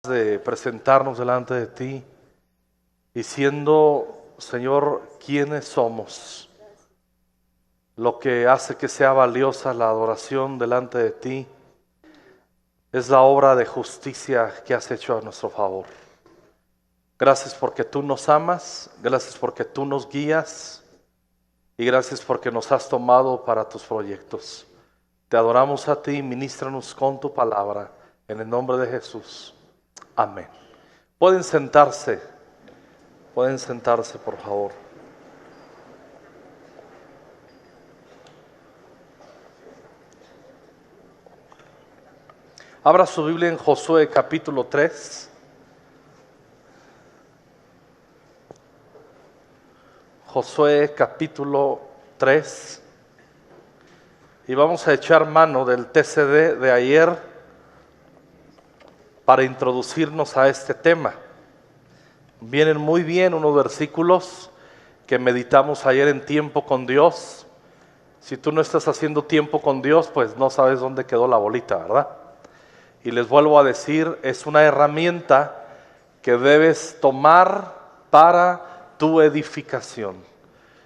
de presentarnos delante de ti, diciendo, Señor, quiénes somos. Lo que hace que sea valiosa la adoración delante de ti es la obra de justicia que has hecho a nuestro favor. Gracias porque tú nos amas, gracias porque tú nos guías y gracias porque nos has tomado para tus proyectos. Te adoramos a ti, ministranos con tu palabra, en el nombre de Jesús. Amén. Pueden sentarse por favor. Abra su Biblia en Josué capítulo 3. Josué capítulo 3. Y vamos a echar mano del TCD de ayer para introducirnos a este tema. Vienen muy bien unos versículos que meditamos ayer en tiempo con Dios. Si tú no estás haciendo tiempo con Dios, pues no sabes dónde quedó la bolita, ¿verdad? Y les vuelvo a decir, es una herramienta que debes tomar para tu edificación.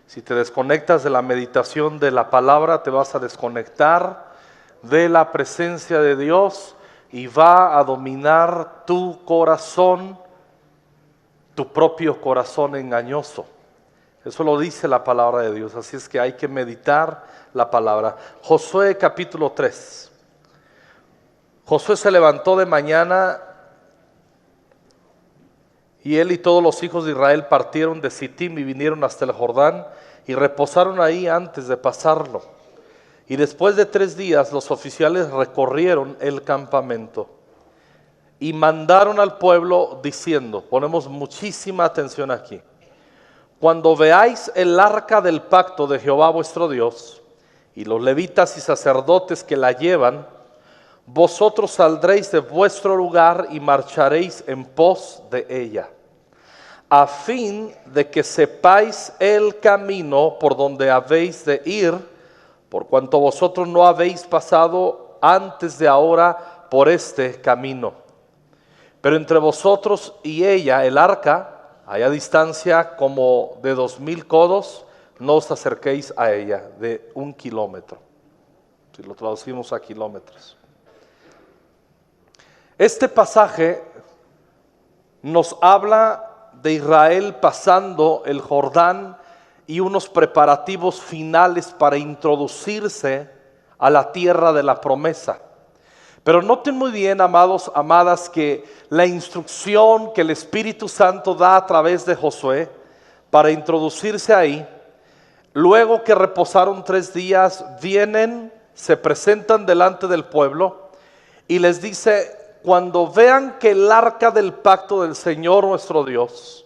Si te desconectas de la meditación de la palabra, te vas a desconectar de la presencia de Dios y va a dominar tu corazón, tu propio corazón engañoso. Eso lo dice la palabra de Dios, así es que hay que meditar la palabra. Josué capítulo 3. Josué se levantó de mañana y él y todos los hijos de Israel partieron de Sittim y vinieron hasta el Jordán y reposaron ahí antes de pasarlo. Y después de 3 días los oficiales recorrieron el campamento y mandaron al pueblo diciendo, ponemos muchísima atención aquí, cuando veáis el arca del pacto de Jehová vuestro Dios y los levitas y sacerdotes que la llevan, vosotros saldréis de vuestro lugar y marcharéis en pos de ella, a fin de que sepáis el camino por donde habéis de ir, por cuanto vosotros no habéis pasado antes de ahora por este camino. Pero entre vosotros y ella, el arca, hay a distancia como de 2000 codos, no os acerquéis a ella, de 1 kilómetro, si lo traducimos a kilómetros. Este pasaje nos habla de Israel pasando el Jordán y unos preparativos finales para introducirse a la tierra de la promesa. Pero noten muy bien, amados, amadas, que la instrucción que el Espíritu Santo da a través de Josué para introducirse ahí, luego que reposaron 3 días, vienen, se presentan delante del pueblo y les dice, cuando vean que el arca del pacto del Señor nuestro Dios,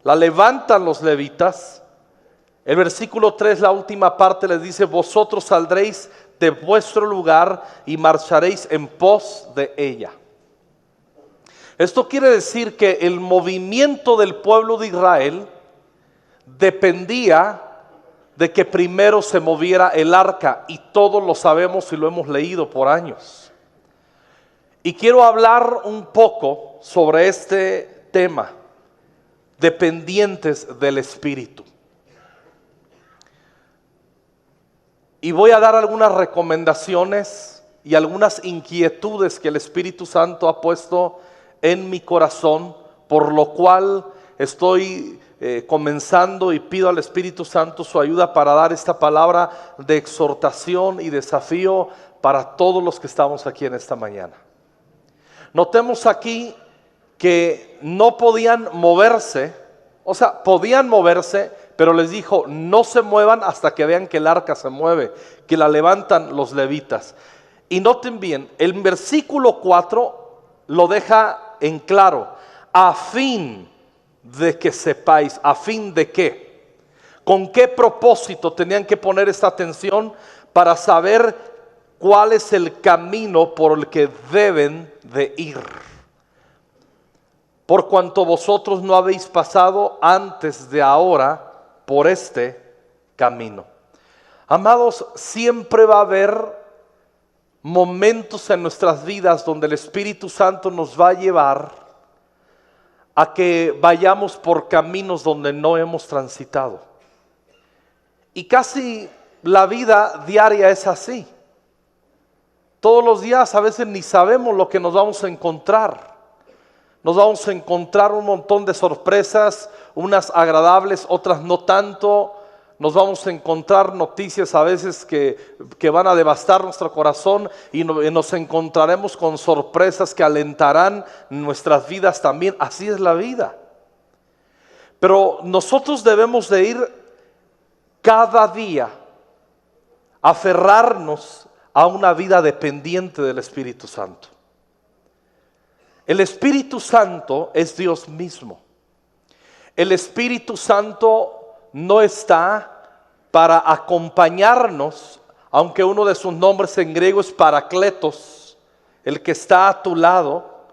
la levantan los levitas, el versículo 3, la última parte, les dice, vosotros saldréis de vuestro lugar y marcharéis en pos de ella. Esto quiere decir que el movimiento del pueblo de Israel dependía de que primero se moviera el arca, y todos lo sabemos y lo hemos leído por años. Y quiero hablar un poco sobre este tema, dependientes del Espíritu. Y voy a dar algunas recomendaciones y algunas inquietudes que el Espíritu Santo ha puesto en mi corazón, por lo cual estoy comenzando y pido al Espíritu Santo su ayuda para dar esta palabra de exhortación y desafío para todos los que estamos aquí en esta mañana. Notemos aquí que no podían moverse, o sea, podían moverse, pero les dijo, no se muevan hasta que vean que el arca se mueve, que la levantan los levitas. Y noten bien, el versículo 4 lo deja en claro, a fin de que sepáis, a fin de qué, con qué propósito tenían que poner esta atención para saber cuál es el camino por el que deben de ir. Por cuanto vosotros no habéis pasado antes de ahora por este camino. Amados, siempre va a haber momentos en nuestras vidas donde el Espíritu Santo nos va a llevar a que vayamos por caminos donde no hemos transitado. Y casi la vida diaria es así. Todos los días a veces ni sabemos lo que nos vamos a encontrar. Nos vamos a encontrar un montón de sorpresas, unas agradables, otras no tanto. Nos vamos a encontrar noticias a veces que van a devastar nuestro corazón y nos encontraremos con sorpresas que alentarán nuestras vidas también. Así es la vida. Pero nosotros debemos de ir cada día a aferrarnos a una vida dependiente del Espíritu Santo. El Espíritu Santo es Dios mismo. El Espíritu Santo no está para acompañarnos, aunque uno de sus nombres en griego es Paracletos, el que está a tu lado.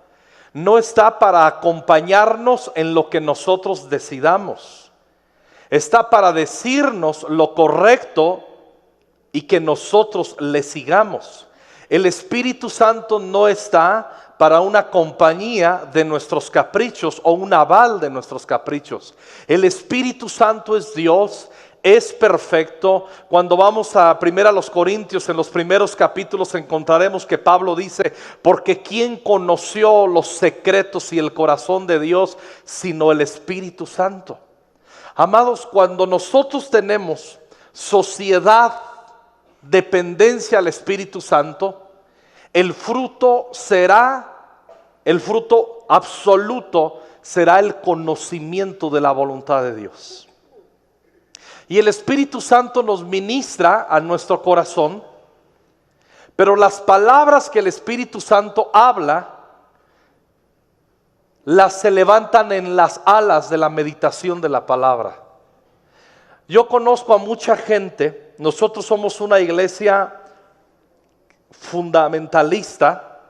No está para acompañarnos en lo que nosotros decidamos. Está para decirnos lo correcto y que nosotros le sigamos. El Espíritu Santo no está para una compañía de nuestros caprichos o un aval de nuestros caprichos. El Espíritu Santo es Dios, es perfecto. Cuando vamos a 1 Corintios, en los primeros capítulos encontraremos que Pablo dice: porque ¿quién conoció los secretos y el corazón de Dios sino el Espíritu Santo? Amados, cuando nosotros tenemos sociedad, dependencia al Espíritu Santo, el fruto absoluto será el conocimiento de la voluntad de Dios. Y el Espíritu Santo nos ministra a nuestro corazón, pero las palabras que el Espíritu Santo habla, las se levantan en las alas de la meditación de la palabra. Yo conozco a mucha gente. Nosotros somos una iglesia fundamentalista,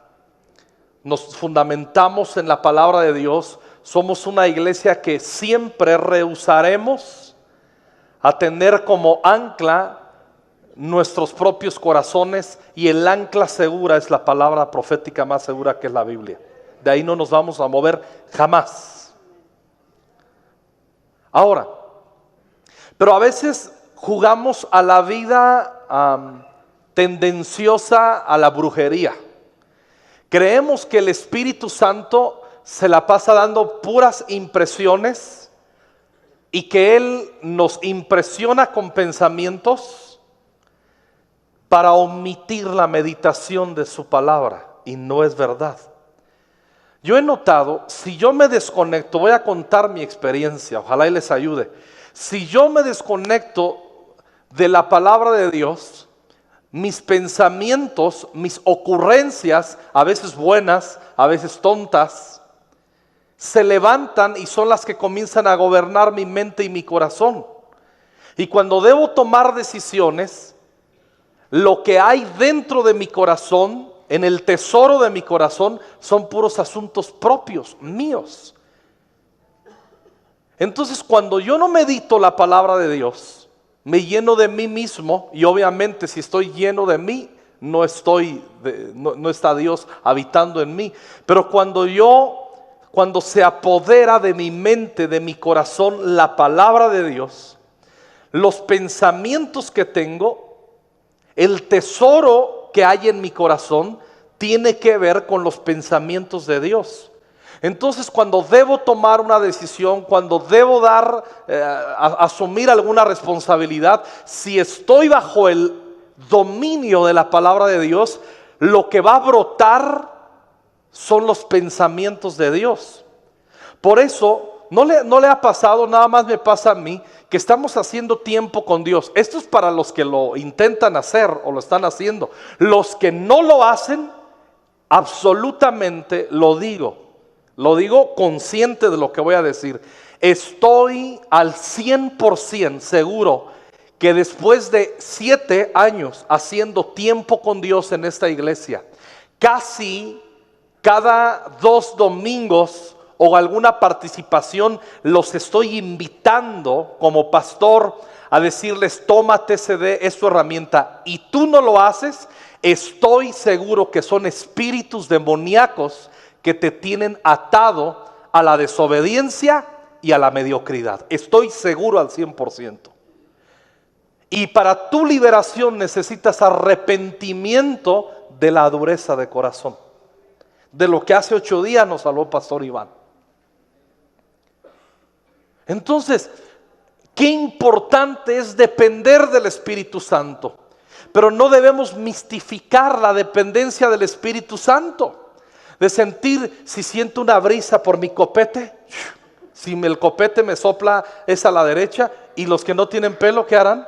nos fundamentamos en la palabra de Dios. Somos una iglesia que siempre rehusaremos a tener como ancla nuestros propios corazones, y el ancla segura es la palabra profética más segura, que es la Biblia. De ahí no nos vamos a mover jamás. Ahora, pero a veces jugamos a la vida tendenciosa a la brujería. Creemos que el Espíritu Santo se la pasa dando puras impresiones y que Él nos impresiona con pensamientos para omitir la meditación de su palabra, y no es verdad. Yo he notado, si yo me desconecto, voy a contar mi experiencia, ojalá y les ayude. Si yo me desconecto de la palabra de Dios, mis pensamientos, mis ocurrencias, a veces buenas, a veces tontas, se levantan y son las que comienzan a gobernar mi mente y mi corazón. Y cuando debo tomar decisiones, lo que hay dentro de mi corazón, en el tesoro de mi corazón, son puros asuntos propios, míos. Entonces, cuando yo no medito la palabra de Dios, me lleno de mí mismo, y obviamente si estoy lleno de mí, no está Dios habitando en mí. Pero cuando se apodera de mi mente, de mi corazón, la palabra de Dios, los pensamientos que tengo, el tesoro que hay en mi corazón, tiene que ver con los pensamientos de Dios. Entonces, cuando debo tomar una decisión, cuando debo asumir alguna responsabilidad, si estoy bajo el dominio de la palabra de Dios, lo que va a brotar son los pensamientos de Dios. Por eso, no le ha pasado, nada más me pasa a mí, que estamos haciendo tiempo con Dios. Esto es para los que lo intentan hacer o lo están haciendo. Los que no lo hacen, absolutamente lo digo consciente de lo que voy a decir. Estoy al 100% seguro que después de 7 años haciendo tiempo con Dios en esta iglesia, casi cada 2 domingos o alguna participación, los estoy invitando como pastor a decirles: tómate CD, es tu herramienta, y tú no lo haces, Estoy seguro que son espíritus demoníacos que te tienen atado a la desobediencia y a la mediocridad. Estoy seguro al 100%. Y para tu liberación necesitas arrepentimiento de la dureza de corazón. De lo que hace 8 días nos habló Pastor Iván. Entonces, qué importante es depender del Espíritu Santo. Pero no debemos mistificar la dependencia del Espíritu Santo. De sentir, si siento una brisa por mi copete, si el copete me sopla es a la derecha, y los que no tienen pelo, ¿qué harán?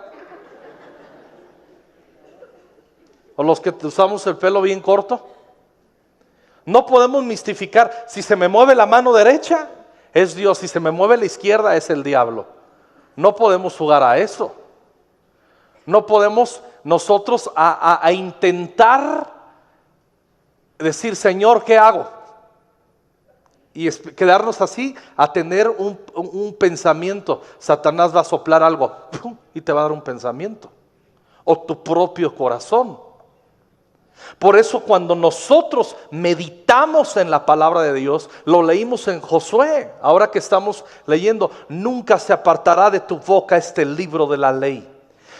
O los que usamos el pelo bien corto. No podemos mistificar. Si se me mueve la mano derecha, es Dios. Si se me mueve la izquierda, es el diablo. No podemos jugar a eso. No podemos nosotros a intentar decir, Señor, ¿qué hago? Y quedarnos así a tener un pensamiento. Satanás va a soplar algo, ¡pum!, y te va a dar un pensamiento. O tu propio corazón. Por eso cuando nosotros meditamos en la palabra de Dios, lo leímos en Josué, ahora que estamos leyendo, nunca se apartará de tu boca este libro de la ley,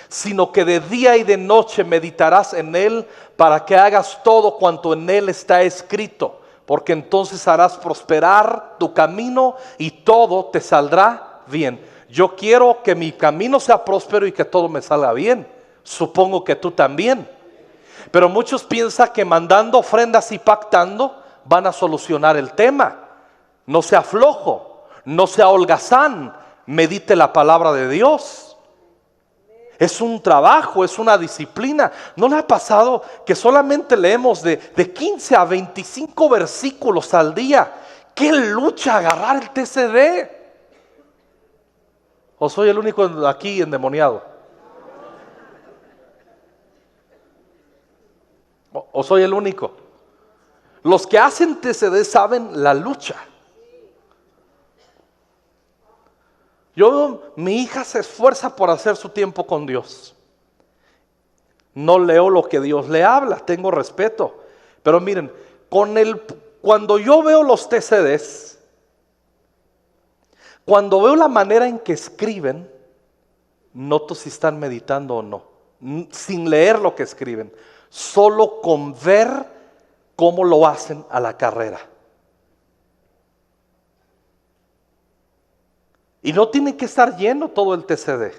sino que de día y de noche meditarás en él para que hagas todo cuanto en él está escrito, porque entonces harás prosperar tu camino y todo te saldrá bien. Yo quiero que mi camino sea próspero y que todo me salga bien. Supongo que tú también. Pero muchos piensan que mandando ofrendas y pactando van a solucionar el tema. No sea flojo, no sea holgazán, medite la palabra de Dios. Es un trabajo, es una disciplina. ¿No le ha pasado que solamente leemos de 15 a 25 versículos al día? ¡Qué lucha agarrar el TCD! ¿O soy el único aquí endemoniado? ¿O soy el único? Los que hacen TCD saben la lucha. Mi hija se esfuerza por hacer su tiempo con Dios. No leo lo que Dios le habla, tengo respeto. Pero miren, cuando yo veo los TCDs, cuando veo la manera en que escriben, noto si están meditando o no, sin leer lo que escriben. Solo con ver cómo lo hacen a la carrera. Y no tiene que estar lleno todo el TCD.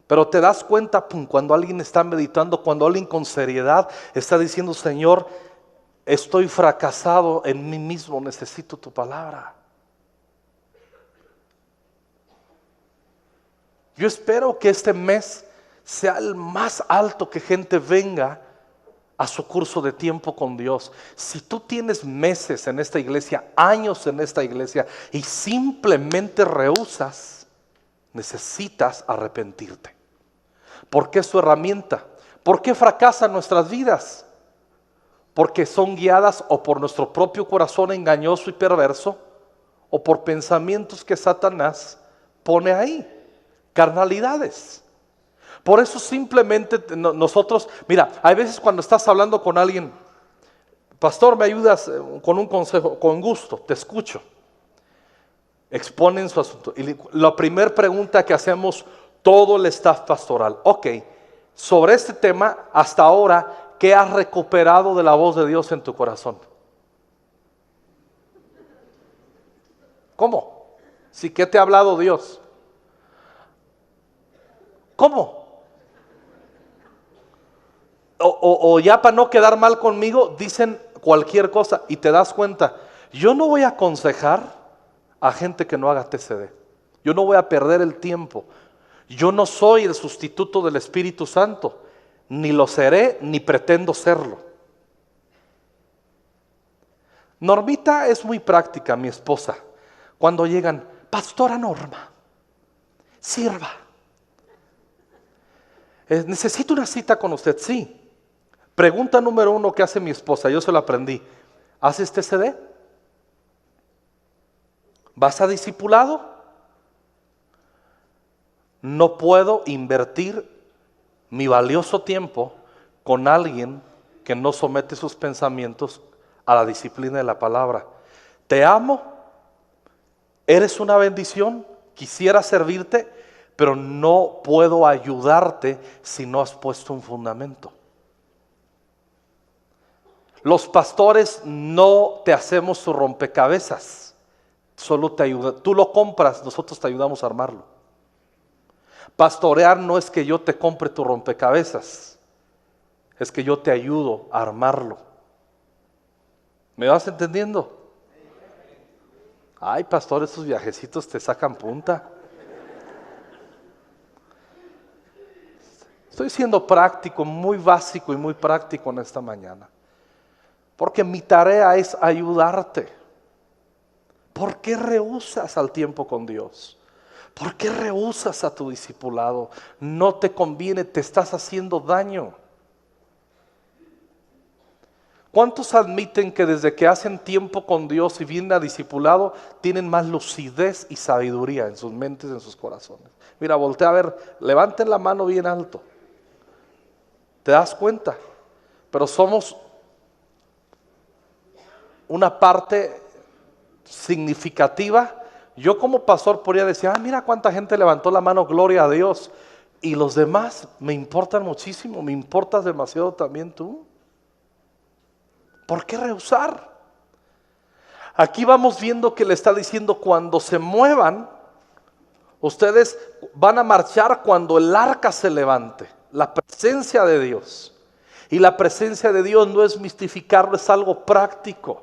Pero te das cuenta cuando alguien está meditando, cuando alguien con seriedad está diciendo, Señor, estoy fracasado en mí mismo, necesito tu palabra. Yo espero que este mes sea el más alto, que gente venga a su curso de tiempo con Dios. Si tú tienes meses en esta iglesia, años en esta iglesia, y simplemente rehusas, necesitas arrepentirte. ¿Por qué es su herramienta? ¿Por qué fracasan nuestras vidas? Porque son guiadas o por nuestro propio corazón engañoso y perverso, o por pensamientos que Satanás pone ahí, carnalidades. Por eso simplemente nosotros, mira, hay veces cuando estás hablando con alguien, pastor, ¿me ayudas con un consejo? Con gusto, te escucho. Exponen su asunto. Y la primera pregunta que hacemos todo el staff pastoral, ok, sobre este tema, hasta ahora, ¿qué has recuperado de la voz de Dios en tu corazón? ¿Cómo? ¿Sí, qué te ha hablado Dios? ¿Cómo? O ya para no quedar mal conmigo, dicen cualquier cosa y te das cuenta. Yo no voy a aconsejar a gente que no haga TCD. Yo no voy a perder el tiempo. Yo no soy el sustituto del Espíritu Santo. Ni lo seré, ni pretendo serlo. Normita es muy práctica, mi esposa. Cuando llegan, pastora Norma, sirva. Necesito una cita con usted, sí. Pregunta número 1 que hace mi esposa, yo se lo aprendí. ¿Haces TCD? ¿Vas a discipulado? No puedo invertir mi valioso tiempo con alguien que no somete sus pensamientos a la disciplina de la palabra. Te amo, eres una bendición, quisiera servirte, pero no puedo ayudarte si no has puesto un fundamento. Los pastores no te hacemos su rompecabezas, solo te ayuda. Tú lo compras, nosotros te ayudamos a armarlo. Pastorear no es que yo te compre tu rompecabezas, es que yo te ayudo a armarlo. ¿Me vas entendiendo? Ay, pastor, esos viajecitos te sacan punta. Estoy siendo práctico, muy básico y muy práctico en esta mañana. Porque mi tarea es ayudarte. ¿Por qué rehusas al tiempo con Dios? ¿Por qué rehusas a tu discipulado? No te conviene, te estás haciendo daño. ¿Cuántos admiten que desde que hacen tiempo con Dios y vienen a discipulado, tienen más lucidez y sabiduría en sus mentes, en sus corazones? Mira, voltea a ver, levanten la mano bien alto. ¿Te das cuenta? Pero somos una parte significativa. Yo como pastor podría decir, mira cuánta gente levantó la mano, gloria a Dios. Y los demás me importan muchísimo, me importas demasiado también tú. ¿Por qué rehusar? Aquí vamos viendo que le está diciendo, cuando se muevan, ustedes van a marchar cuando el arca se levante, la presencia de Dios. Y la presencia de Dios no es mistificarlo, es algo práctico.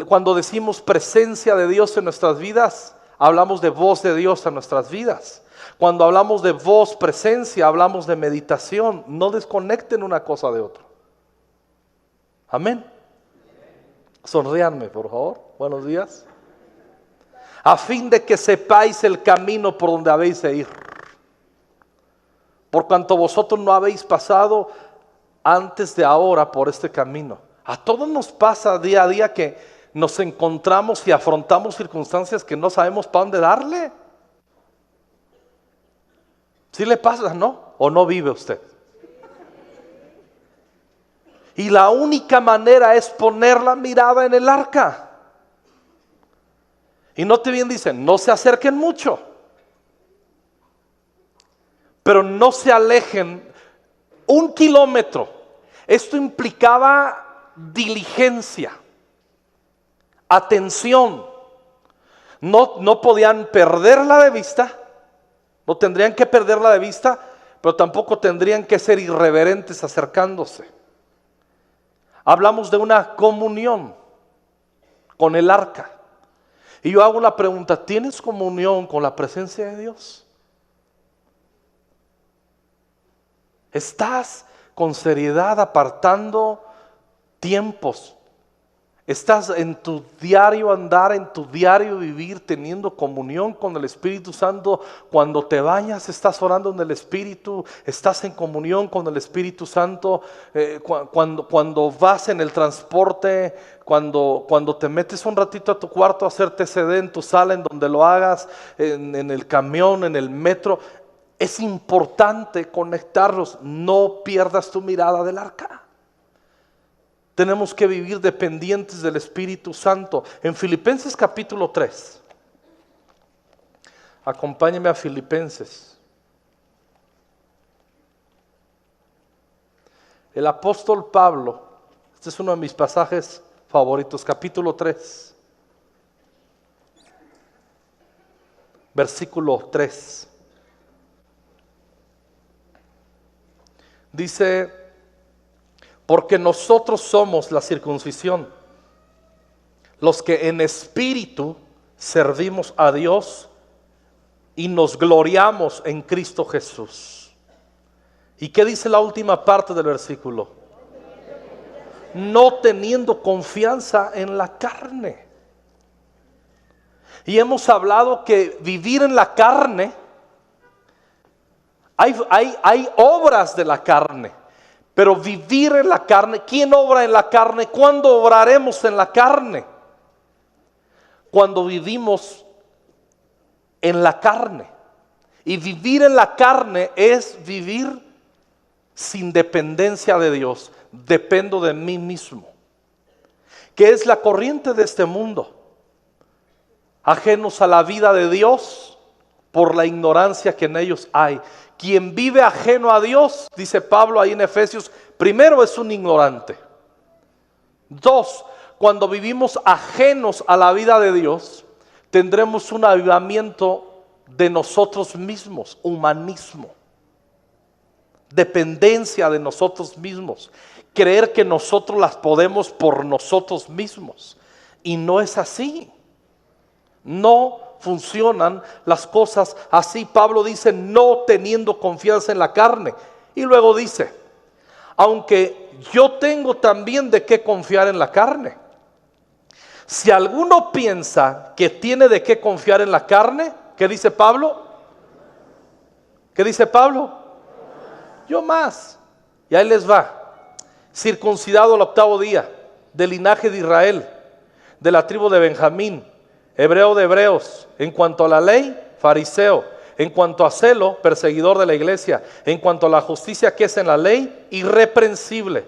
Cuando decimos presencia de Dios en nuestras vidas, hablamos de voz de Dios en nuestras vidas. Cuando hablamos de voz, presencia, hablamos de meditación. No desconecten una cosa de otra. Amén. Sonríanme, por favor. Buenos días. A fin de que sepáis el camino por donde habéis de ir. Por cuanto vosotros no habéis pasado antes de ahora por este camino. A todos nos pasa día a día que nos encontramos y afrontamos circunstancias que no sabemos para dónde darle. ¿Sí le pasa, no? ¿O no vive usted? Y la única manera es poner la mirada en el arca. Y note bien, dicen, no se acerquen mucho, pero no se alejen 1 kilómetro. Esto implicaba diligencia, atención. No podían perderla de vista, no tendrían que perderla de vista, pero tampoco tendrían que ser irreverentes acercándose. Hablamos de una comunión con el arca. Y yo hago la pregunta, ¿tienes comunión con la presencia de Dios? ¿Estás con seriedad apartando tiempos? ¿Estás en tu diario andar, en tu diario vivir, teniendo comunión con el Espíritu Santo? Cuando te bañas, estás orando en el Espíritu, estás en comunión con el Espíritu Santo. Cuando vas en el transporte, cuando te metes un ratito a tu cuarto a hacerte CD en tu sala, en donde lo hagas, en el camión, en el metro, es importante conectarlos. No pierdas tu mirada del arca. Tenemos que vivir dependientes del Espíritu Santo. En Filipenses capítulo 3. Acompáñeme a Filipenses. El apóstol Pablo, este es uno de mis pasajes favoritos, capítulo 3, versículo 3. Dice, porque nosotros somos la circuncisión, los que en espíritu servimos a Dios y nos gloriamos en Cristo Jesús. ¿Y qué dice la última parte del versículo? No teniendo confianza en la carne. Y hemos hablado que vivir en la carne, hay obras de la carne. Pero vivir en la carne, ¿quién obra en la carne? ¿Cuándo obraremos en la carne? Cuando vivimos en la carne. Y vivir en la carne es vivir sin dependencia de Dios, dependo de mí mismo, que es la corriente de este mundo, ajenos a la vida de Dios por la ignorancia que en ellos hay. Quien vive ajeno a Dios, dice Pablo ahí en Efesios, primero es un ignorante. 2, cuando vivimos ajenos a la vida de Dios, tendremos un avivamiento de nosotros mismos, humanismo, dependencia de nosotros mismos, creer que nosotros las podemos por nosotros mismos. Y no es así. No funcionan las cosas así. Pablo dice, no teniendo confianza en la carne. Y luego dice, aunque yo tengo también de qué confiar en la carne. Si alguno piensa que tiene de qué confiar en la carne, ¿qué dice Pablo? ¿Qué dice Pablo? Yo más. Y ahí les va. Circuncidado al 8º día, del linaje de Israel, de la tribu de Benjamín, hebreo de hebreos, en cuanto a la ley, fariseo, en cuanto a celo, perseguidor de la iglesia, en cuanto a la justicia que es en la ley, irreprensible.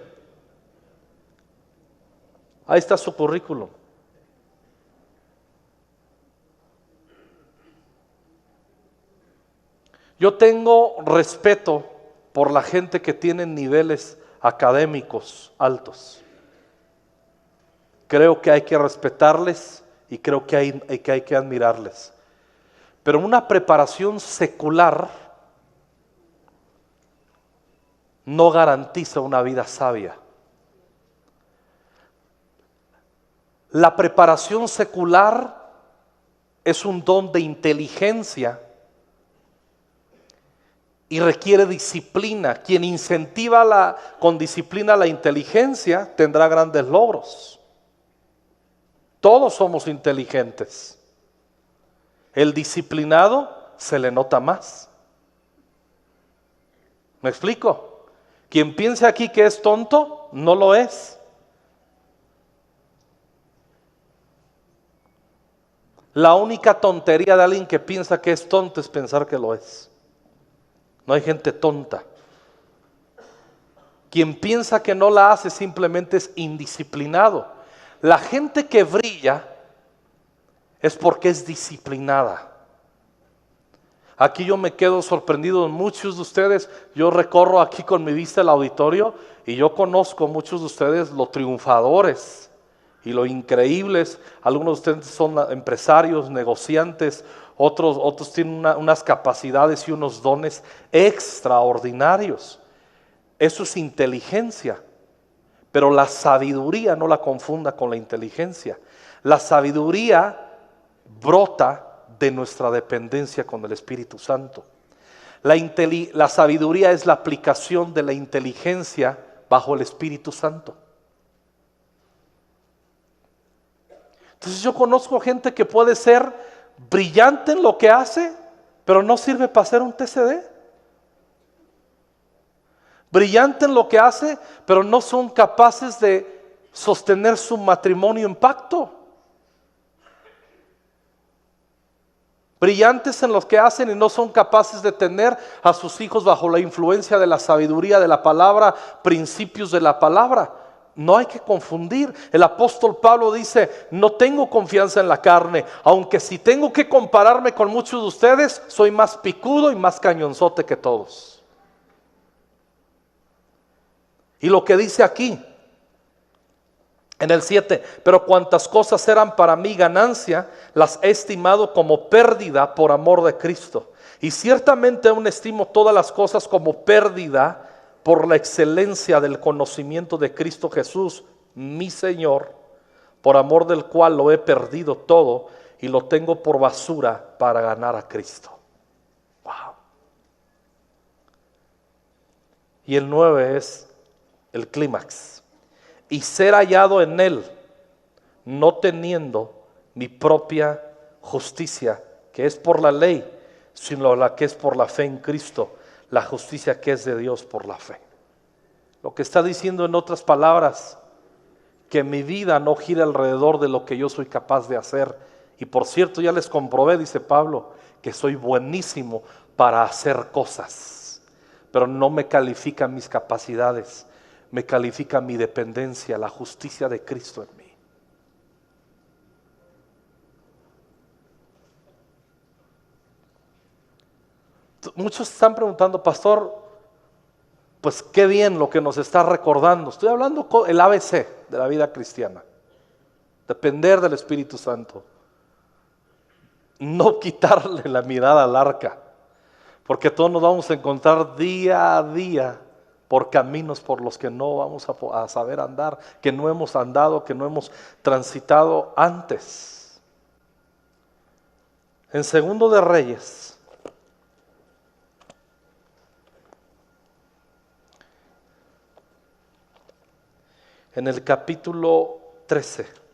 Ahí está su currículum. Yo tengo respeto por la gente que tiene niveles académicos altos. Creo que hay que respetarles y creo que hay que admirarles. Pero una preparación secular no garantiza una vida sabia. La preparación secular es un don de inteligencia y requiere disciplina. Quien incentiva con disciplina la inteligencia tendrá grandes logros. Todos somos inteligentes. El disciplinado se le nota más. ¿Me explico? Quien piense aquí que es tonto, no lo es. La única tontería de alguien que piensa que es tonto es pensar que lo es. No hay gente tonta. Quien piensa que no la hace simplemente es indisciplinado. La gente que brilla es porque es disciplinada. Aquí yo me quedo sorprendido. Muchos de ustedes, yo recorro aquí con mi vista el auditorio y yo conozco a muchos de ustedes lo triunfadores y lo increíbles. Algunos de ustedes son empresarios, negociantes, otros tienen unas capacidades y unos dones extraordinarios. Eso es inteligencia, pero la sabiduría no la confunda con la inteligencia. La sabiduría brota de nuestra dependencia con el Espíritu Santo. La sabiduría es la aplicación de la inteligencia bajo el Espíritu Santo. Entonces yo conozco gente que puede ser brillante en lo que hace, pero no sirve para ser un TCD. Brillante en lo que hace, pero no son capaces de sostener su matrimonio en pacto. Brillantes en lo que hacen y no son capaces de tener a sus hijos bajo la influencia de la sabiduría de la palabra, principios de la palabra. No hay que confundir. El apóstol Pablo dice, no tengo confianza en la carne, aunque si tengo que compararme con muchos de ustedes, soy más picudo y más cañonzote que todos. Y lo que dice aquí, en el 7, pero cuantas cosas eran para mí ganancia, las he estimado como pérdida por amor de Cristo. Y ciertamente aún estimo todas las cosas como pérdida por la excelencia del conocimiento de Cristo Jesús, mi Señor, por amor del cual lo he perdido todo y lo tengo por basura para ganar a Cristo. Wow. Y el 9 es el clímax. Y ser hallado en Él, no teniendo mi propia justicia, que es por la ley, sino la que es por la fe en Cristo, la justicia que es de Dios por la fe. Lo que está diciendo en otras palabras, que mi vida no gira alrededor de lo que yo soy capaz de hacer. Y por cierto, ya les comprobé, dice Pablo, que soy buenísimo para hacer cosas, pero no me califican mis capacidades, me califica mi dependencia, la justicia de Cristo en mí. Muchos están preguntando, pastor, pues qué bien lo que nos está recordando. Estoy hablando con el ABC de la vida cristiana. Depender del Espíritu Santo. No quitarle la mirada al arca, porque todos nos vamos a encontrar día a día por caminos por los que no vamos a saber andar, que no hemos andado, que no hemos transitado antes. En Segundo de Reyes, en el capítulo 13,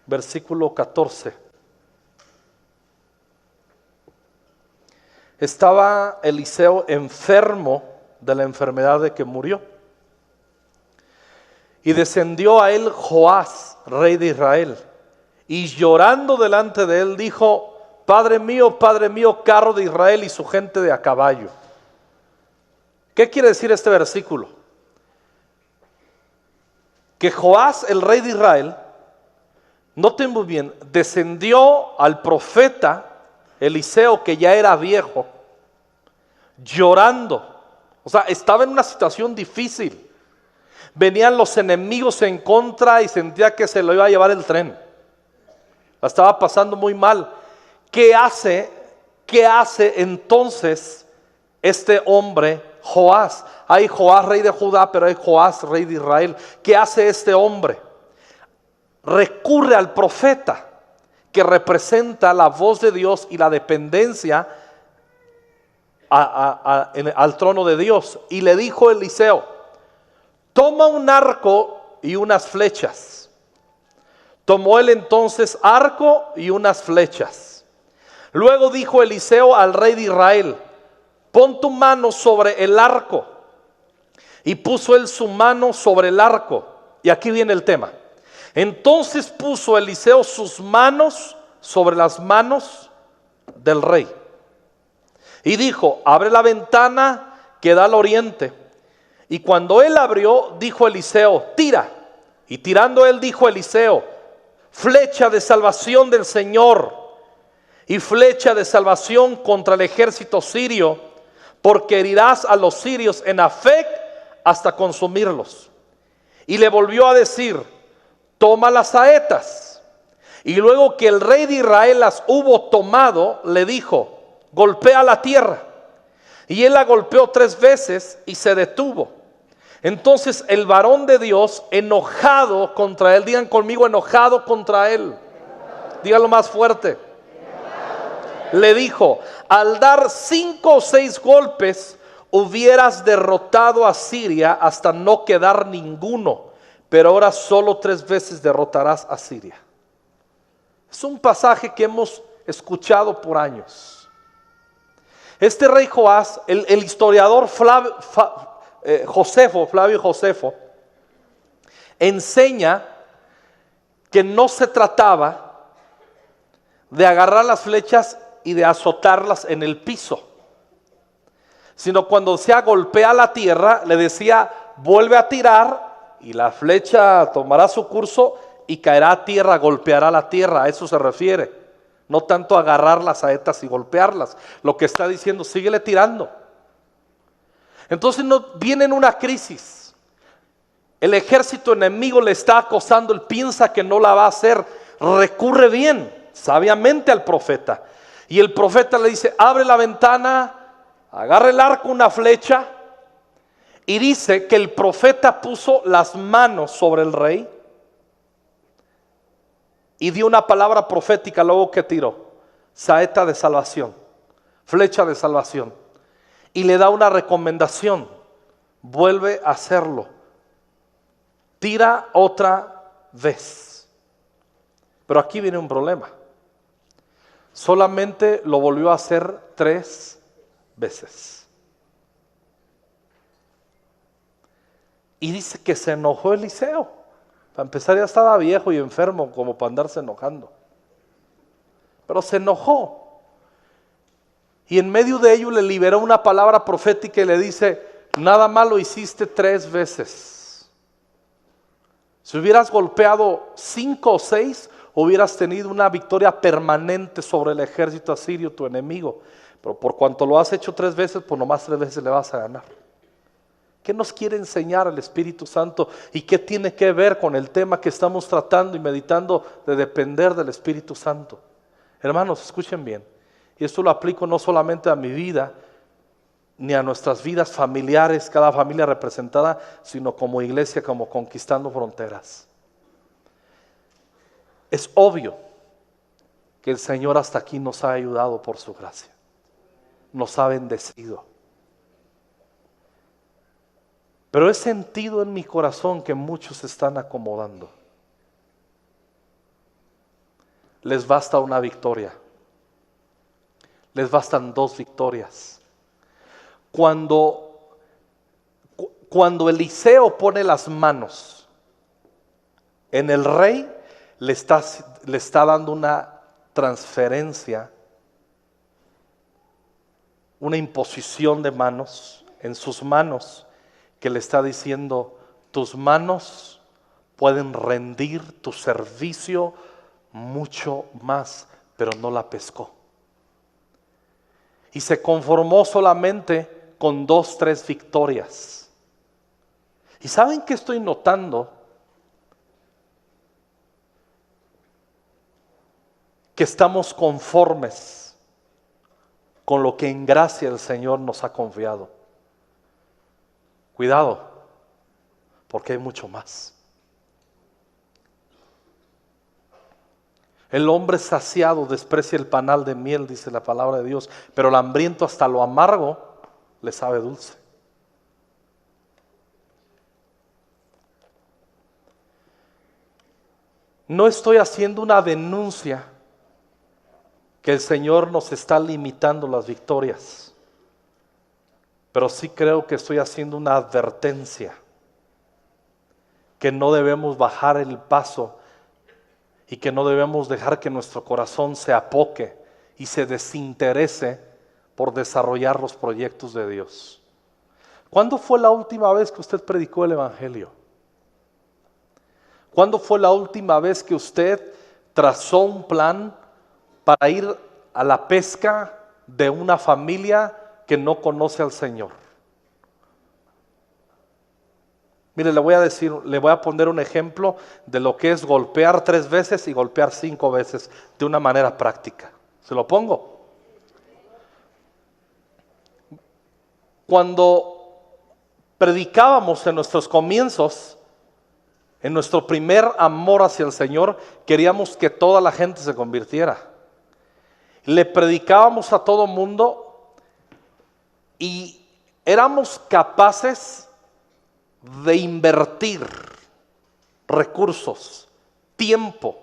versículo 14. Estaba Eliseo enfermo de la enfermedad de que murió. Y descendió a él Joás, rey de Israel, y llorando delante de él dijo: Padre mío, carro de Israel y su gente de a caballo. ¿Qué quiere decir este versículo? Que Joás, el rey de Israel, noten muy bien, descendió al profeta Eliseo, que ya era viejo, llorando. O sea, estaba en una situación difícil. Venían los enemigos en contra y sentía que se lo iba a llevar el tren. La estaba pasando muy mal. ¿Qué hace entonces este hombre, Joás? Hay Joás, rey de Judá, pero hay Joás, rey de Israel. ¿Qué hace este hombre? Recurre al profeta, que representa la voz de Dios y la dependencia al trono de Dios. Y le dijo Eliseo: toma un arco y unas flechas. Tomó él entonces arco y unas flechas. Luego dijo Eliseo al rey de Israel: pon tu mano sobre el arco. Y puso él su mano sobre el arco. Y aquí viene el tema. Entonces puso Eliseo sus manos sobre las manos del rey y dijo: abre la ventana que da al oriente. Y cuando él abrió, dijo Eliseo: tira. Y tirando él, dijo Eliseo: flecha de salvación del Señor y flecha de salvación contra el ejército sirio, porque herirás a los sirios en Afec hasta consumirlos. Y le volvió a decir: toma las saetas. Y luego que el rey de Israel las hubo tomado, le dijo: golpea la tierra. Y él la golpeó 3 veces y se detuvo. Entonces el varón de Dios, enojado contra él, digan conmigo: enojado contra él, díganlo más fuerte, le dijo: al dar 5 o 6 golpes hubieras derrotado a Siria hasta no quedar ninguno, pero ahora solo 3 veces derrotarás a Siria. Es un pasaje que hemos escuchado por años. Este rey Joás, el historiador Flavio Josefo, enseña que no se trataba de agarrar las flechas y de azotarlas en el piso, sino cuando se golpea la tierra, le decía: vuelve a tirar y la flecha tomará su curso y caerá a tierra, golpeará la tierra. A eso se refiere, no tanto agarrar las saetas y golpearlas. Lo que está diciendo: síguele tirando. Entonces no viene en una crisis, el ejército enemigo le está acosando, él piensa que no la va a hacer, recurre bien, sabiamente al profeta, y el profeta le dice: abre la ventana, agarra el arco, una flecha. Y dice que el profeta puso las manos sobre el rey y dio una palabra profética luego que tiró: saeta de salvación, flecha de salvación. Y le da una recomendación: vuelve a hacerlo, tira otra vez. Pero aquí viene un problema: solamente lo volvió a hacer 3 veces. Y dice que se enojó Eliseo. Para empezar, ya estaba viejo y enfermo como para andarse enojando. Pero se enojó. Y en medio de ello le liberó una palabra profética y le dice: nada malo hiciste 3 veces. Si hubieras golpeado 5 o 6, hubieras tenido una victoria permanente sobre el ejército asirio, tu enemigo. Pero por cuanto lo has hecho 3 veces, pues nomás 3 veces le vas a ganar. ¿Qué nos quiere enseñar el Espíritu Santo? ¿Y qué tiene que ver con el tema que estamos tratando y meditando de depender del Espíritu Santo? Hermanos, escuchen bien. Y esto lo aplico no solamente a mi vida, ni a nuestras vidas familiares, cada familia representada, sino como iglesia, como Conquistando Fronteras. Es obvio que el Señor hasta aquí nos ha ayudado por su gracia. Nos ha bendecido. Pero he sentido en mi corazón que muchos se están acomodando. Les basta una victoria. Les bastan 2 victorias. Cuando Eliseo pone las manos en el rey, le está dando una transferencia, una imposición de manos en sus manos, que le está diciendo: tus manos pueden rendir tu servicio mucho más, pero no la pescó. Y se conformó solamente con 2, 3 victorias. ¿Y saben qué estoy notando? Que estamos conformes con lo que en gracia el Señor nos ha confiado. Cuidado, porque hay mucho más. El hombre saciado desprecia el panal de miel, dice la palabra de Dios, pero el hambriento hasta lo amargo le sabe dulce. No estoy haciendo una denuncia que el Señor nos está limitando las victorias, pero sí creo que estoy haciendo una advertencia que no debemos bajar el paso y que no debemos dejar que nuestro corazón se apoque y se desinterese por desarrollar los proyectos de Dios. ¿Cuándo fue la última vez que usted predicó el Evangelio? ¿Cuándo fue la última vez que usted trazó un plan para ir a la pesca de una familia que no conoce al Señor? Mire, le voy a poner un ejemplo de lo que es golpear 3 veces y golpear 5 veces de una manera práctica. ¿Se lo pongo? Cuando predicábamos en nuestros comienzos, en nuestro primer amor hacia el Señor, queríamos que toda la gente se convirtiera. Le predicábamos a todo mundo y éramos capaces de invertir recursos, tiempo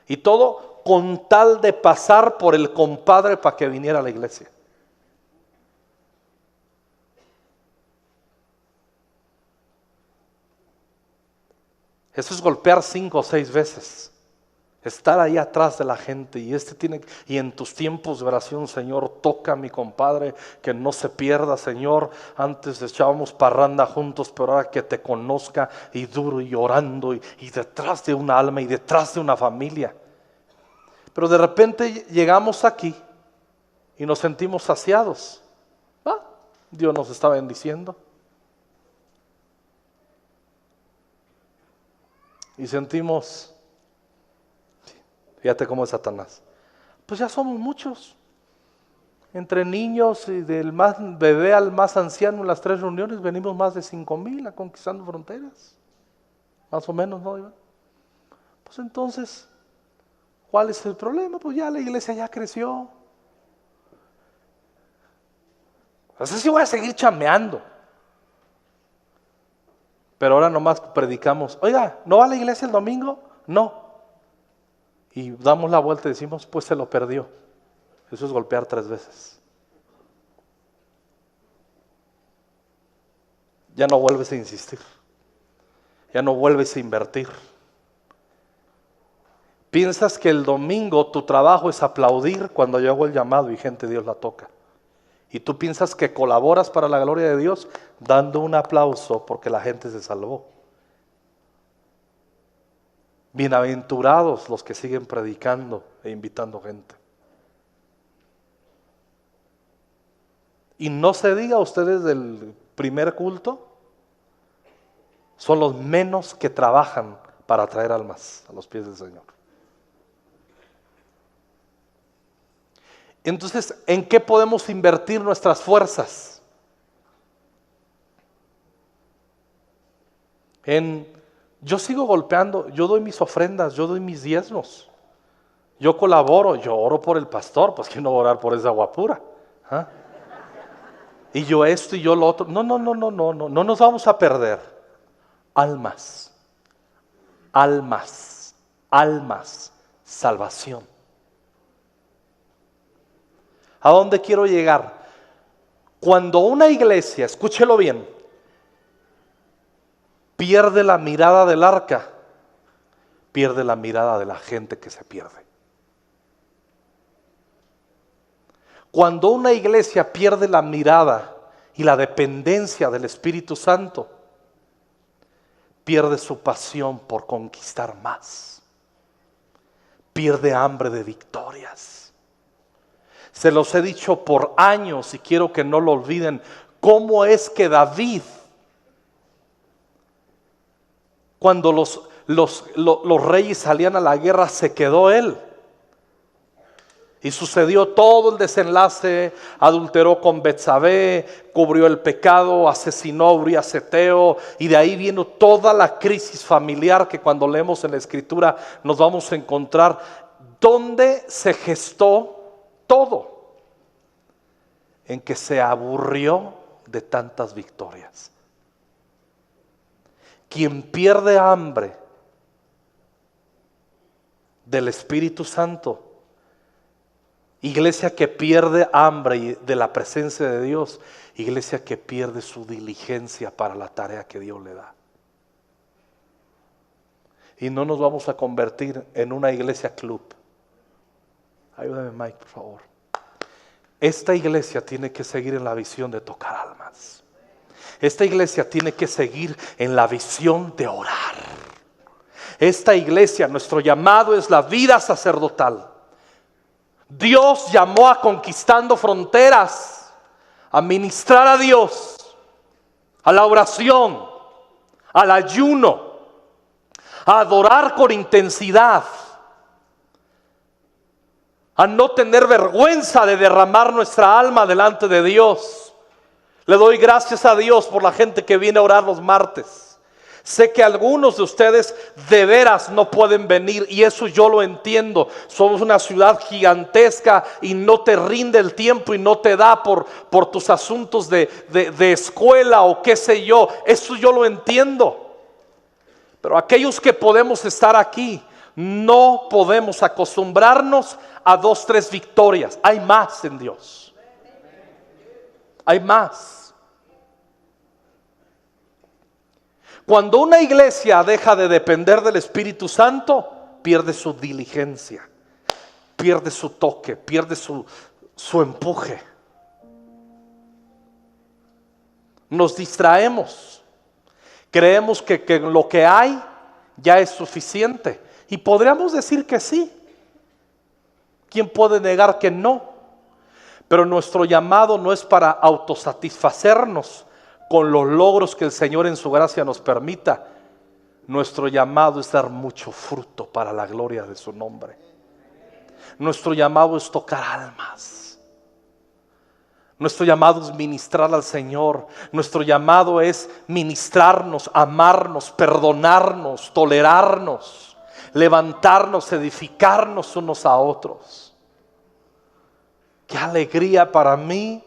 y todo con tal de pasar por el compadre para que viniera a la iglesia. Eso es golpear 5 o 6 veces. Estar ahí atrás de la gente y en tus tiempos de oración: Señor, toca a mi compadre, que no se pierda, Señor. Antes echábamos parranda juntos, pero ahora que te conozca, y duro y orando y detrás de una alma y detrás de una familia. Pero de repente llegamos aquí y nos sentimos saciados. Dios nos está bendiciendo. Y sentimos, fíjate cómo es Satanás, pues ya somos muchos. Entre niños y del más bebé al más anciano, en las 3 reuniones venimos más de 5,000 a Conquistando Fronteras. Más o menos, ¿no, Iván? Pues entonces, ¿cuál es el problema? Pues ya la iglesia ya creció. Así sí voy a seguir chameando. Pero ahora nomás predicamos: oiga, ¿no va a la iglesia el domingo? No. Y damos la vuelta y decimos: pues se lo perdió. Eso es golpear 3 veces. Ya no vuelves a insistir. Ya no vuelves a invertir. Piensas que el domingo tu trabajo es aplaudir cuando yo hago el llamado y gente de Dios la toca. Y tú piensas que colaboras para la gloria de Dios dando un aplauso porque la gente se salvó. Bienaventurados los que siguen predicando e invitando gente. Y no se diga a ustedes del primer culto, son los menos que trabajan para traer almas a los pies del Señor. Entonces, ¿en qué podemos invertir nuestras fuerzas? Yo sigo golpeando, yo doy mis ofrendas, yo doy mis diezmos, yo colaboro, yo oro por el pastor, pues ¿quién no va a orar por esa agua pura? ¿Ah? Y yo esto y yo lo otro. No nos vamos a perder. Almas, almas, almas, salvación. ¿A dónde quiero llegar? Cuando una iglesia, escúchelo bien, pierde la mirada del arca, pierde la mirada de la gente que se pierde. Cuando una iglesia pierde la mirada y la dependencia del Espíritu Santo, pierde su pasión por conquistar más, pierde hambre de victorias. Se los he dicho por años y quiero que no lo olviden. ¿Cómo es que David, cuando los reyes salían a la guerra, se quedó él? Y sucedió todo el desenlace, adulteró con Betsabé, cubrió el pecado, asesinó a Urías Eteo, y de ahí vino toda la crisis familiar que cuando leemos en la Escritura nos vamos a encontrar, donde se gestó todo, en que se aburrió de tantas victorias. Quien pierde hambre del Espíritu Santo, iglesia que pierde hambre de la presencia de Dios, iglesia que pierde su diligencia para la tarea que Dios le da. Y no nos vamos a convertir en una iglesia club. Ayúdame, Mike, por favor. Esta iglesia tiene que seguir en la visión de tocar almas. Esta iglesia tiene que seguir en la visión de orar. Esta iglesia, nuestro llamado es la vida sacerdotal. Dios llamó a Conquistando Fronteras a ministrar a Dios, a la oración, al ayuno, a adorar con intensidad, a no tener vergüenza de derramar nuestra alma delante de Dios. Le doy gracias a Dios por la gente que viene a orar los martes. Sé que algunos de ustedes de veras no pueden venir y eso yo lo entiendo. Somos una ciudad gigantesca y no te rinde el tiempo y no te da por tus asuntos de escuela o qué sé yo. Eso yo lo entiendo. Pero aquellos que podemos estar aquí, no podemos acostumbrarnos a 2, 3 victorias. Hay más en Dios. Hay más. Cuando una iglesia deja de depender del Espíritu Santo, pierde su diligencia, pierde su toque, pierde su empuje. Nos distraemos, creemos que lo que hay ya es suficiente. Y podríamos decir que sí. ¿Quién puede negar que no? Pero nuestro llamado no es para autosatisfacernos con los logros que el Señor en su gracia nos permita. Nuestro llamado es dar mucho fruto para la gloria de su nombre. Nuestro llamado es tocar almas. Nuestro llamado es ministrar al Señor. Nuestro llamado es ministrarnos, amarnos, perdonarnos, tolerarnos, levantarnos, edificarnos unos a otros. Qué alegría para mí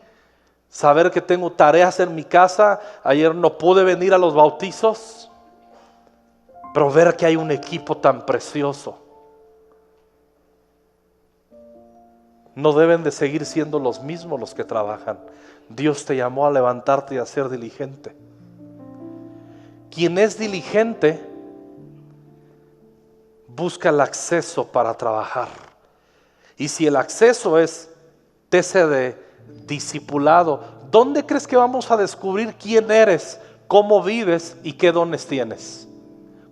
saber que tengo tareas en mi casa. Ayer no pude venir a los bautizos, pero ver que hay un equipo tan precioso. No deben de seguir siendo los mismos los que trabajan. Dios te llamó a levantarte y a ser diligente. Quien es diligente busca el acceso para trabajar. Y si el acceso es TCD, discipulado, ¿dónde crees que vamos a descubrir quién eres, cómo vives y qué dones tienes?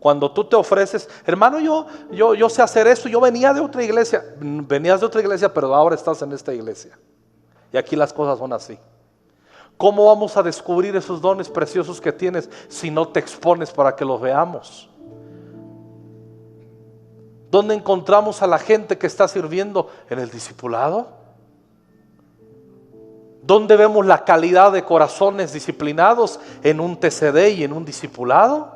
Cuando tú te ofreces, hermano, yo sé hacer esto, yo venía de otra iglesia. Venías de otra iglesia, pero ahora estás en esta iglesia. Y aquí las cosas son así. ¿Cómo vamos a descubrir esos dones preciosos que tienes si no te expones para que los veamos? ¿Dónde encontramos a la gente que está sirviendo? ¿En el discipulado? ¿Dónde vemos la calidad de corazones disciplinados? ¿En un TCD y en un discipulado?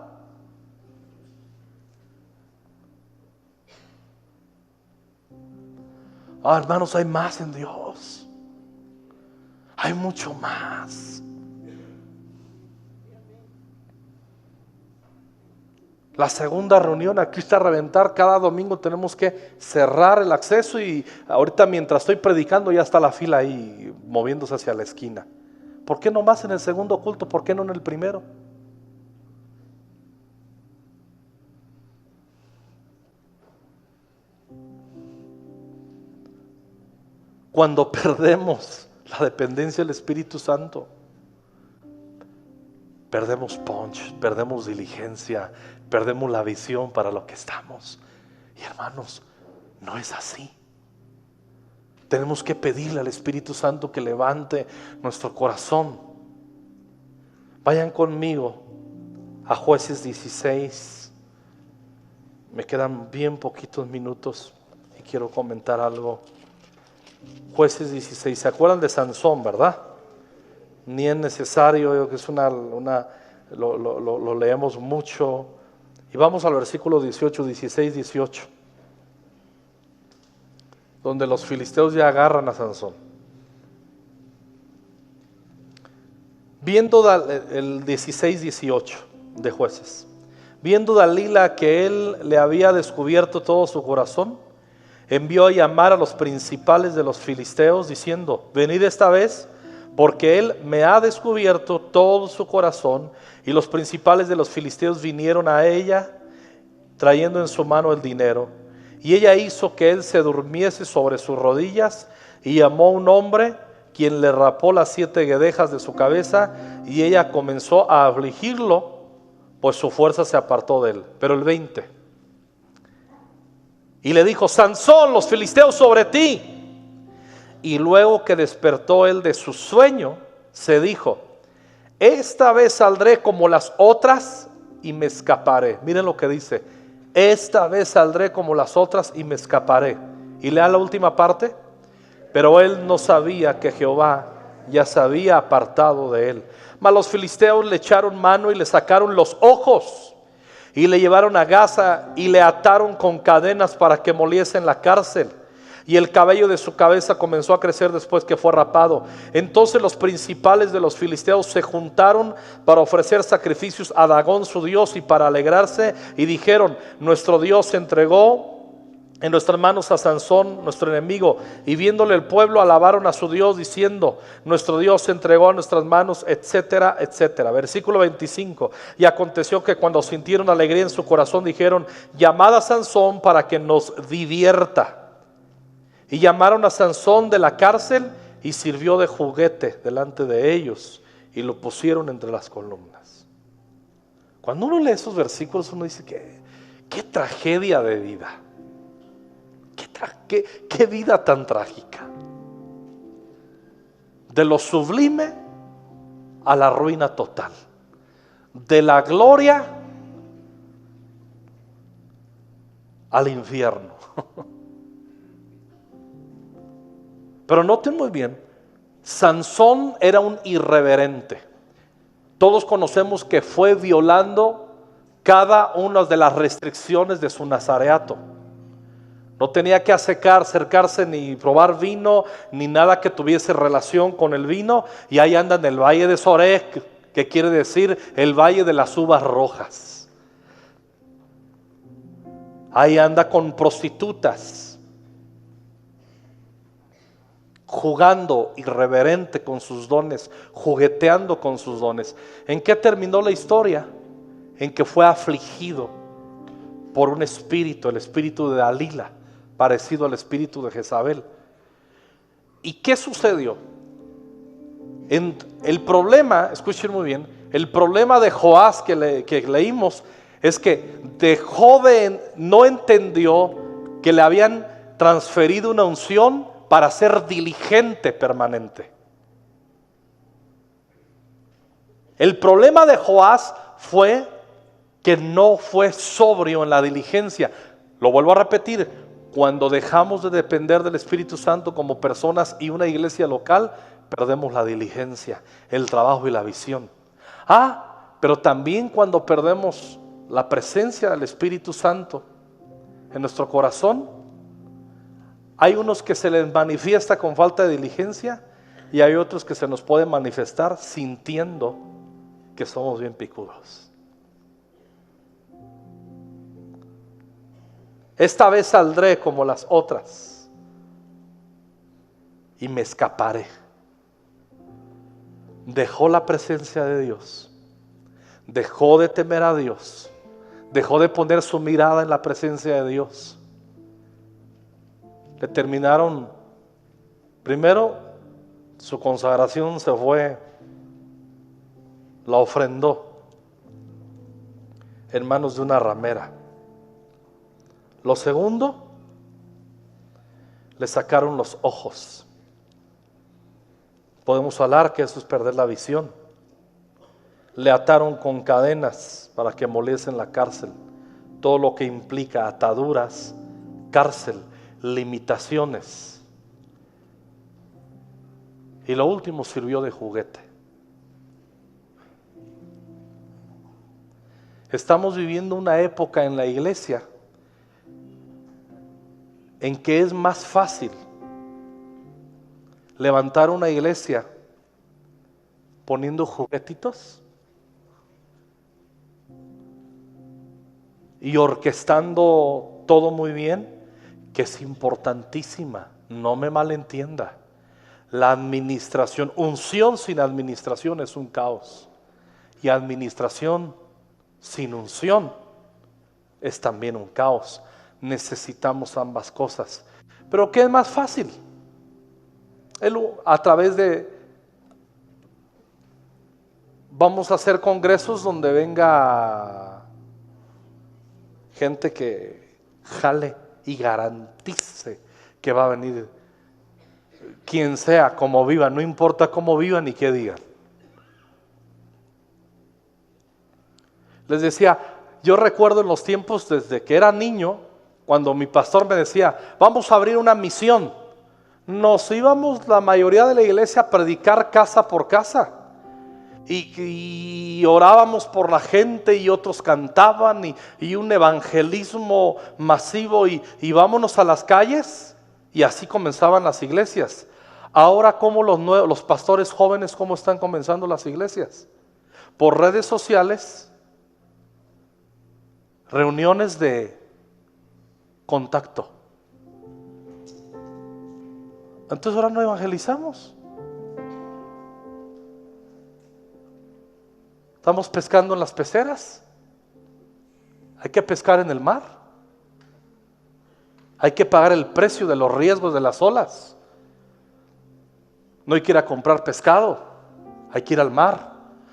Hermanos, hay más en Dios. Hay mucho más. La segunda reunión aquí está a reventar. Cada domingo tenemos que cerrar el acceso y ahorita mientras estoy predicando ya está la fila ahí moviéndose hacia la esquina. ¿Por qué no más en el segundo culto? ¿Por qué no en el primero? Cuando perdemos la dependencia del Espíritu Santo, perdemos punch, perdemos diligencia, perdemos la visión para lo que estamos. Y hermanos, no es así. Tenemos que pedirle al Espíritu Santo que levante nuestro corazón. Vayan conmigo a Jueces 16. Me quedan bien poquitos minutos y quiero comentar algo. Jueces 16, ¿se acuerdan de Sansón, verdad? Ni es necesario, que es lo leemos mucho. Y vamos al versículo 18, 16, 18, donde los filisteos ya agarran a Sansón. Viendo el 16, 18 de Jueces. Viendo Dalila que él le había descubierto todo su corazón, envió a llamar a los principales de los filisteos diciendo: venid esta vez, porque él me ha descubierto todo su corazón. Y los principales de los filisteos vinieron a ella trayendo en su mano el dinero. Y ella hizo que él se durmiese sobre sus rodillas y llamó a un hombre, quien le rapó las 7 guedejas de su cabeza, y ella comenzó a afligirlo, pues su fuerza se apartó de él. Pero el 20. Y le dijo: Sansón, los filisteos sobre ti. Y luego que despertó él de su sueño, se dijo: esta vez saldré como las otras y me escaparé. Miren lo que dice: esta vez saldré como las otras y me escaparé. Y lea la última parte. Pero él no sabía que Jehová ya se había apartado de él. Mas los filisteos le echaron mano y le sacaron los ojos y le llevaron a Gaza y le ataron con cadenas para que moliese en la cárcel. Y el cabello de su cabeza comenzó a crecer después que fue rapado. Entonces los principales de los filisteos se juntaron para ofrecer sacrificios a Dagón su dios y para alegrarse, y dijeron: nuestro Dios entregó en nuestras manos a Sansón, nuestro enemigo. Y viéndole el pueblo, alabaron a su Dios diciendo: nuestro Dios se entregó a nuestras manos, etcétera, etcétera. Versículo 25. Y aconteció que cuando sintieron alegría en su corazón, dijeron: llamad a Sansón para que nos divierta. Y llamaron a Sansón de la cárcel, y sirvió de juguete delante de ellos, y lo pusieron entre las columnas. Cuando uno lee esos versículos, uno dice: qué tragedia de vida. Qué vida tan trágica. De lo sublime a la ruina total. De la gloria al infierno. Pero noten muy bien, Sansón era un irreverente. Todos conocemos que fue violando cada una de las restricciones de su nazareato. No tenía que acercarse ni probar vino, ni nada que tuviese relación con el vino. Y ahí anda en el valle de Sorek, que quiere decir el valle de las uvas rojas. Ahí anda con prostitutas, jugando irreverente con sus dones, jugueteando con sus dones. ¿En qué terminó la historia? En que fue afligido por un espíritu, el espíritu de Dalila, parecido al espíritu de Jezabel. ¿Y qué sucedió? El problema, escuchen muy bien, el problema de Joás que leímos es que no entendió que le habían transferido una unción para ser diligente permanente. El problema de Joás fue que no fue sobrio en la diligencia. Lo vuelvo a repetir, cuando dejamos de depender del Espíritu Santo como personas y una iglesia local, perdemos la diligencia, el trabajo y la visión. Pero también cuando perdemos la presencia del Espíritu Santo en nuestro corazón, hay unos que se les manifiesta con falta de diligencia y hay otros que se nos pueden manifestar sintiendo que somos bien picudos. Esta vez saldré como las otras y me escaparé. Dejó la presencia de Dios, dejó de temer a Dios, dejó de poner su mirada en la presencia de Dios. Le terminaron, primero su consagración se fue, la ofrendó en manos de una ramera. Lo segundo, le sacaron los ojos. Podemos hablar que eso es perder la visión. Le ataron con cadenas para que moliese en la cárcel. Todo lo que implica ataduras, cárcel, limitaciones. Y lo último, sirvió de juguete. Estamos viviendo una época en la iglesia en que es más fácil levantar una iglesia poniendo juguetitos y orquestando todo muy bien, que es importantísima, no me malentienda. La administración, unción sin administración es un caos, y administración sin unción es también un caos. Necesitamos ambas cosas. Pero ¿qué es más fácil? A través de, vamos a hacer congresos donde venga gente que jale y garantice que va a venir quien sea, como viva, no importa cómo vivan ni qué digan. Les decía, yo recuerdo en los tiempos desde que era niño, cuando mi pastor me decía, vamos a abrir una misión, nos íbamos la mayoría de la iglesia a predicar casa por casa y orábamos por la gente y otros cantaban y un evangelismo masivo y vámonos a las calles, y así comenzaban las iglesias. Ahora, ¿cómo los pastores jóvenes, cómo están comenzando las iglesias? Por redes sociales, reuniones de contacto. Entonces ahora no evangelizamos. Estamos pescando en las peceras. Hay que pescar en el mar. Hay que pagar el precio de los riesgos de las olas. No hay que ir a comprar pescado. Hay que ir al mar.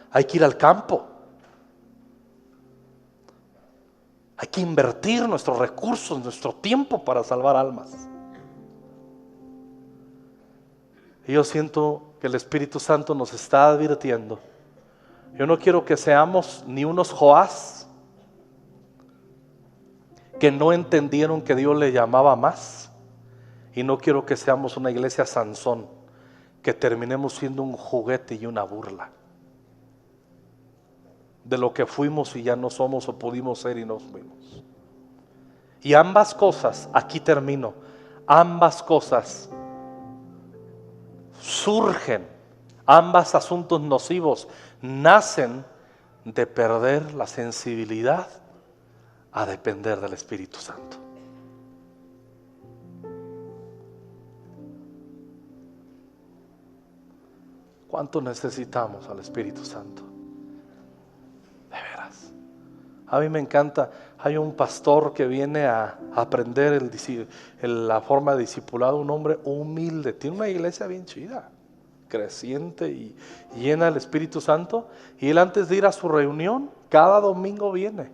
Hay que ir al campo. Hay que invertir nuestros recursos, nuestro tiempo para salvar almas. Y yo siento que el Espíritu Santo nos está advirtiendo. Yo no quiero que seamos ni unos Joás que no entendieron que Dios le llamaba más, y no quiero que seamos una iglesia Sansón que terminemos siendo un juguete y una burla de lo que fuimos y ya no somos, o pudimos ser y no fuimos. Y ambas cosas, aquí termino, ambas cosas surgen, ambas asuntos nocivos nacen de perder la sensibilidad a depender del Espíritu Santo. ¿Cuánto necesitamos al Espíritu Santo? De veras. A mí me encanta. Hay un pastor que viene a aprender la forma de discipulado, un hombre humilde, tiene una iglesia bien chida, creciente y llena del Espíritu Santo, y él antes de ir a su reunión, cada domingo viene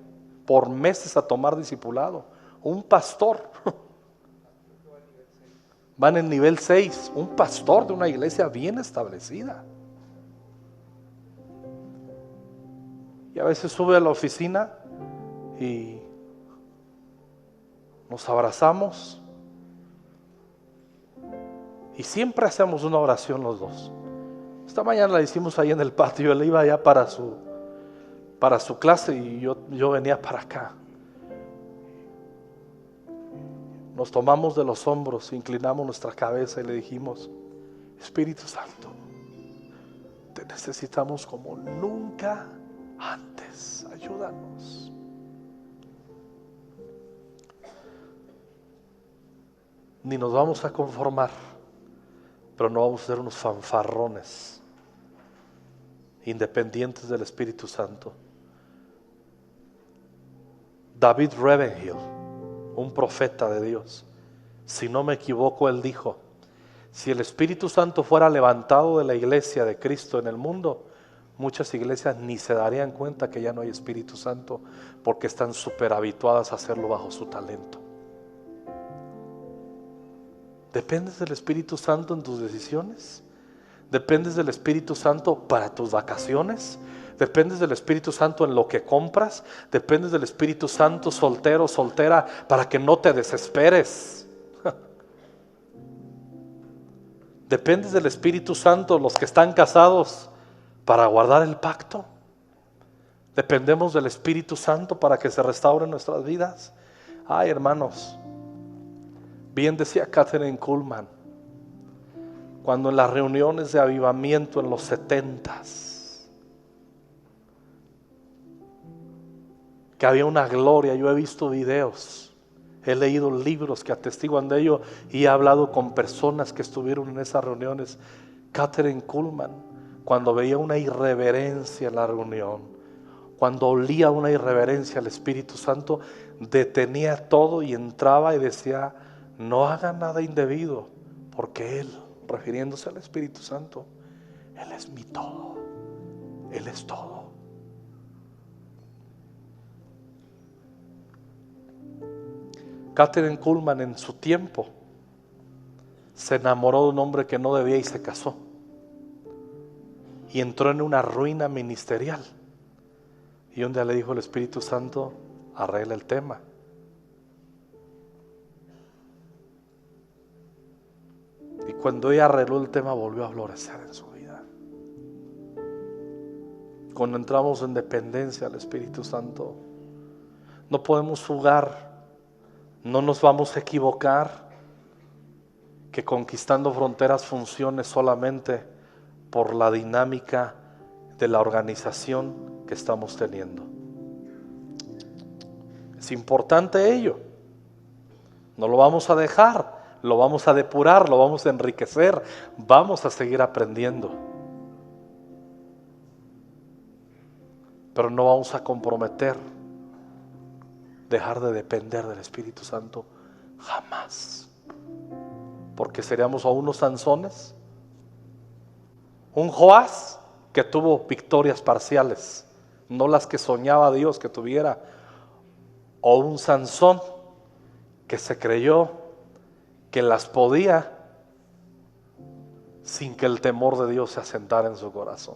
por meses a tomar discipulado. Un pastor, van en nivel 6, un pastor de una iglesia bien establecida. Y a veces sube a la oficina y nos abrazamos y siempre hacemos una oración los dos. Esta mañana la hicimos ahí en el patio. Él iba allá para su clase y yo venía para acá. Nos tomamos de los hombros, inclinamos nuestra cabeza y le dijimos: Espíritu Santo, te necesitamos como nunca antes, ayúdanos. Ni nos vamos a conformar, pero no vamos a ser unos fanfarrones independientes del Espíritu Santo. David Ravenhill, un profeta de Dios, si no me equivoco, él dijo: si el Espíritu Santo fuera levantado de la iglesia de Cristo en el mundo, muchas iglesias ni se darían cuenta que ya no hay Espíritu Santo, porque están súper habituadas a hacerlo bajo su talento. ¿Dependes del Espíritu Santo en tus decisiones? ¿Dependes del Espíritu Santo para tus vacaciones? ¿Dependes del Espíritu Santo en lo que compras? ¿Dependes del Espíritu Santo, soltero, soltera, para que no te desesperes? ¿Dependes del Espíritu Santo, los que están casados, para guardar el pacto? ¿Dependemos del Espíritu Santo para que se restauren nuestras vidas? Ay, hermanos, bien decía Catherine Kuhlman, cuando en las reuniones de avivamiento en los 70s, que había una gloria. Yo he visto videos, he leído libros que atestiguan de ello y he hablado con personas que estuvieron en esas reuniones. Catherine Kuhlman, cuando veía una irreverencia en la reunión, cuando olía una irreverencia al Espíritu Santo, detenía todo y entraba y decía: no hagan nada indebido, porque Él, refiriéndose al Espíritu Santo, Él es mi todo, Él es todo. Catherine Kuhlman en su tiempo se enamoró de un hombre que no debía y se casó, y entró en una ruina ministerial. Y un día le dijo el Espíritu Santo: arregla el tema. Y cuando ella arregló el tema, volvió a florecer en su vida. Cuando entramos en dependencia al Espíritu Santo, no podemos jugar, no nos vamos a equivocar, que Conquistando Fronteras funcione solamente por la dinámica de la organización que estamos teniendo. Es importante ello. No lo vamos a dejar. Lo vamos a depurar, lo vamos a enriquecer, vamos a seguir aprendiendo. Pero no vamos a comprometer dejar de depender del Espíritu Santo jamás. Porque seríamos o unos Sansones, un Joás que tuvo victorias parciales, no las que soñaba Dios que tuviera, o un Sansón que se creyó que las podía sin que el temor de Dios se asentara en su corazón.